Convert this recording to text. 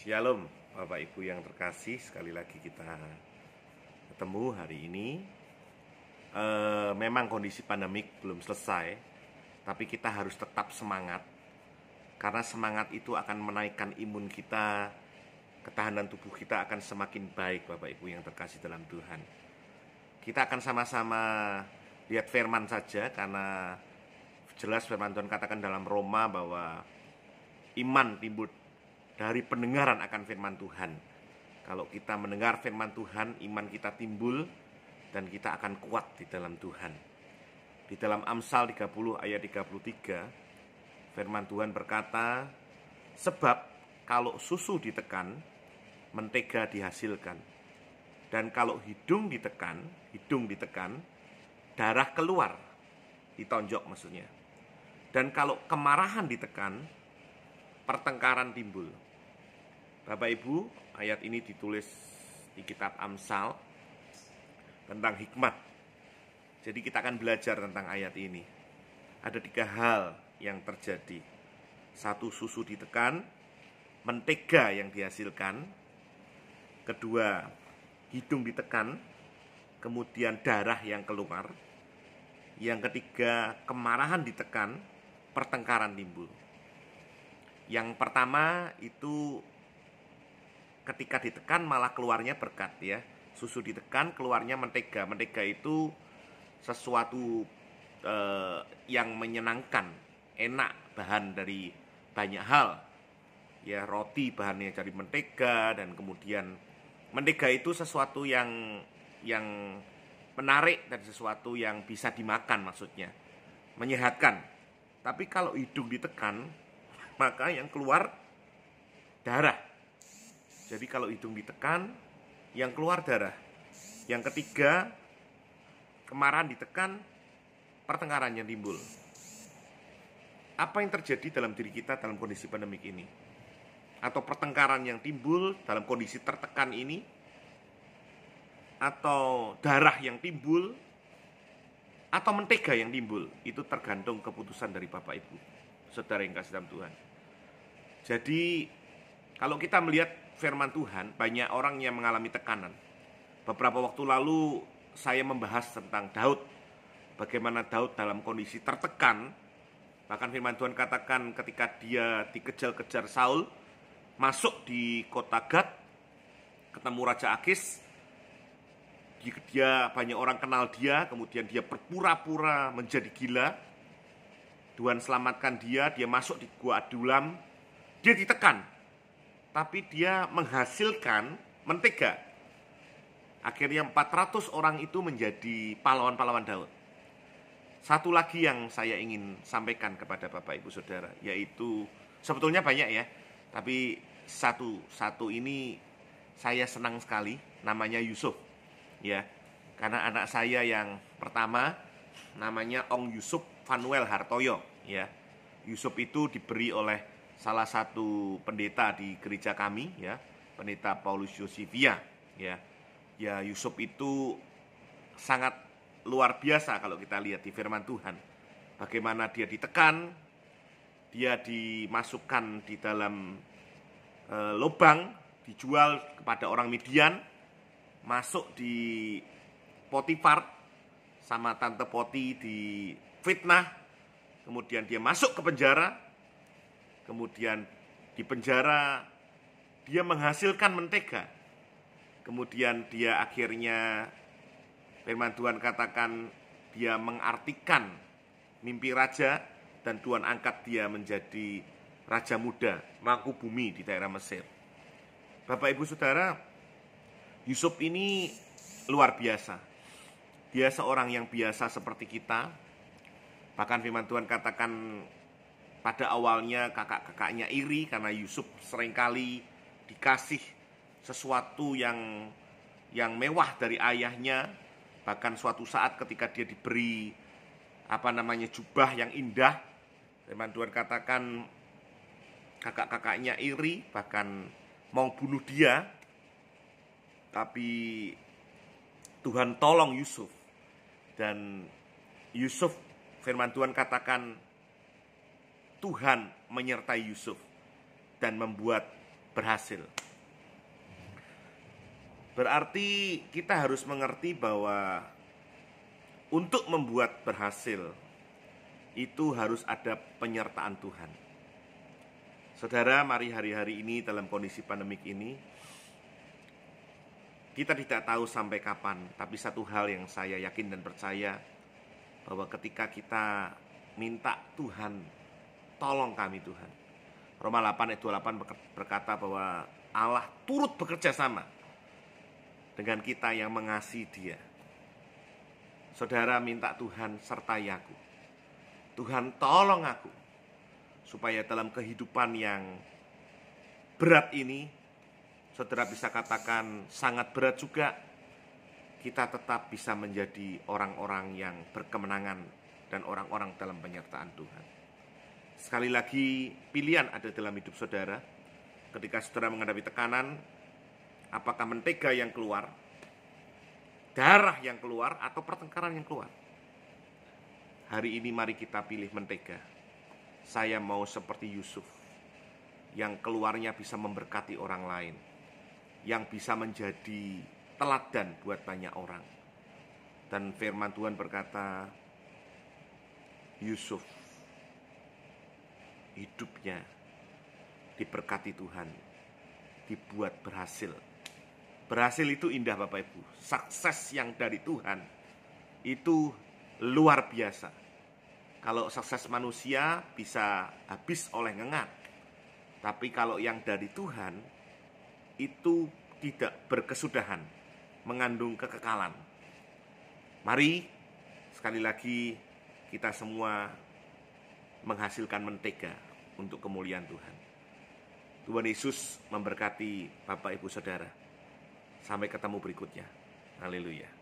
Shalom Bapak Ibu yang terkasih, sekali lagi kita ketemu hari ini. Memang kondisi pandemik belum selesai, tapi kita harus tetap semangat. Karena semangat itu akan menaikkan imun kita, ketahanan tubuh kita akan semakin baik Bapak Ibu yang terkasih dalam Tuhan. Kita akan sama-sama lihat firman saja, karena jelas firman Tuhan katakan dalam Roma bahwa iman timbul dari pendengaran akan firman Tuhan. Kalau kita mendengar firman Tuhan, iman kita timbul dan kita akan kuat di dalam Tuhan. Di dalam Amsal 30 ayat 33, firman Tuhan berkata, sebab kalau susu ditekan, mentega dihasilkan. Dan kalau hidung ditekan, darah keluar, ditonjok maksudnya. Dan kalau kemarahan ditekan, pertengkaran timbul. Bapak Ibu, ayat ini ditulis di kitab Amsal tentang hikmat. Jadi kita akan belajar tentang ayat ini. Ada 3 hal yang terjadi. 1, susu ditekan, mentega yang dihasilkan. 2, hidung ditekan, kemudian darah yang keluar. Yang 3, kemarahan ditekan, pertengkaran timbul. Yang pertama itu ketika ditekan malah keluarnya berkat ya. Susu ditekan keluarnya mentega. Mentega itu sesuatu yang menyenangkan, enak, bahan dari banyak hal. Ya, roti bahannya dari mentega, dan kemudian mentega itu sesuatu yang menarik dan sesuatu yang bisa dimakan maksudnya. Menyehatkan. Tapi kalau hidung ditekan, maka yang keluar darah. Jadi kalau hidung ditekan, yang keluar darah. Yang 3, kemarahan ditekan, pertengkaran yang timbul. Apa yang terjadi dalam diri kita dalam kondisi pandemik ini? Atau pertengkaran yang timbul dalam kondisi tertekan ini? Atau darah yang timbul? Atau mentega yang timbul? Itu tergantung keputusan dari Bapak Ibu, saudara yang kasih dalam Tuhan. Jadi kalau kita melihat firman Tuhan, banyak orang yang mengalami tekanan. Beberapa waktu lalu saya membahas tentang Daud. Bagaimana Daud dalam kondisi tertekan. Bahkan firman Tuhan katakan ketika dia dikejar-kejar Saul, masuk di kota Gad, ketemu Raja Akis. Dia banyak orang kenal dia, kemudian dia berpura-pura menjadi gila. Tuhan selamatkan dia masuk di gua Adulam. Dia ditekan, tapi dia menghasilkan mentega. Akhirnya 400 orang itu menjadi pahlawan-pahlawan Daud. Satu lagi yang saya ingin sampaikan kepada Bapak Ibu Saudara, yaitu sebetulnya banyak ya, tapi satu ini saya senang sekali, namanya Yusuf. Ya, karena anak saya yang pertama namanya Ong Yusuf Fanuel Hartoyo. Ya, Yusuf itu diberi oleh salah satu pendeta di gereja kami, ya, pendeta Paulus Yosifia, ya. Ya, Yusuf itu sangat luar biasa kalau kita lihat di firman Tuhan. Bagaimana dia ditekan, dia dimasukkan di dalam lubang, dijual kepada orang Midian, masuk di Potifar sama tante Poti di fitnah, kemudian dia masuk ke penjara. Kemudian di penjara dia menghasilkan mentega. Kemudian dia akhirnya, firman Tuhan katakan, dia mengartikan mimpi raja, dan Tuhan angkat dia menjadi raja muda, mangku bumi di daerah Mesir. Bapak Ibu Saudara, Yusuf ini luar biasa. Dia seorang yang biasa seperti kita. Bahkan firman Tuhan katakan pada awalnya kakak-kakaknya iri karena Yusuf seringkali dikasih sesuatu yang mewah dari ayahnya. Bahkan suatu saat ketika dia diberi jubah yang indah, firman Tuhan katakan kakak-kakaknya iri, bahkan mau bunuh dia. Tapi Tuhan tolong Yusuf. Dan Yusuf, firman Tuhan katakan, Tuhan menyertai Yusuf dan membuat berhasil. Berarti kita harus mengerti bahwa untuk membuat berhasil itu harus ada penyertaan Tuhan. Saudara, mari hari-hari ini dalam kondisi pandemik ini, kita tidak tahu sampai kapan, tapi satu hal yang saya yakin dan percaya, bahwa ketika kita minta Tuhan, tolong kami Tuhan. Roma 8 ayat 28 berkata bahwa Allah turut bekerja sama dengan kita yang mengasihi Dia. Saudara, minta Tuhan sertai aku. Tuhan tolong aku, supaya dalam kehidupan yang berat ini, saudara bisa katakan sangat berat juga, kita tetap bisa menjadi orang-orang yang berkemenangan dan orang-orang dalam penyertaan Tuhan. Sekali lagi, pilihan ada dalam hidup saudara. Ketika saudara menghadapi tekanan, apakah mentega yang keluar, darah yang keluar, atau pertengkaran yang keluar? Hari ini mari kita pilih mentega. Saya mau seperti Yusuf, yang keluarnya bisa memberkati orang lain, yang bisa menjadi teladan buat banyak orang. Dan firman Tuhan berkata, Yusuf hidupnya diberkati Tuhan, dibuat berhasil. Berhasil itu indah Bapak Ibu. Sukses yang dari Tuhan itu luar biasa. Kalau sukses manusia bisa habis oleh ngengat, tapi kalau yang dari Tuhan itu tidak berkesudahan, mengandung kekekalan. Mari sekali lagi kita semua menghasilkan mentega untuk kemuliaan Tuhan. Tuhan Yesus memberkati Bapak Ibu Saudara. Sampai ketemu berikutnya. Haleluya.